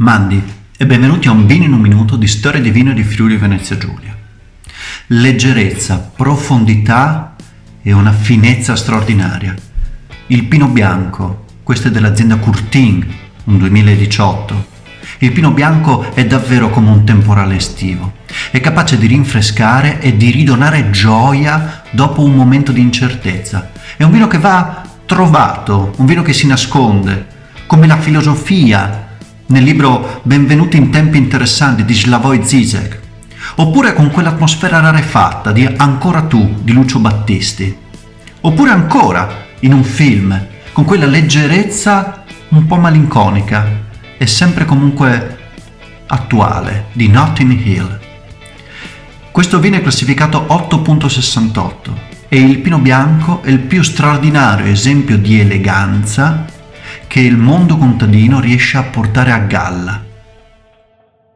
Mandi e benvenuti a un vino in un minuto di storia di vino di Friuli Venezia Giulia. Leggerezza, profondità e una finezza straordinaria. Il Pino Bianco, questo è dell'azienda Curtin, un 2018. Il Pino Bianco è davvero come un temporale estivo. È capace di rinfrescare e di ridonare gioia dopo un momento di incertezza. È un vino che va trovato, un vino che si nasconde, come la filosofia nel libro Benvenuti in tempi interessanti di Slavoj Zizek, oppure con quell'atmosfera rarefatta di Ancora tu di Lucio Battisti, oppure ancora in un film con quella leggerezza un po' malinconica e sempre comunque attuale di Notting Hill. Questo vino è classificato 8.68 e il Pino Bianco è il più straordinario esempio di eleganza che il mondo contadino riesce a portare a galla.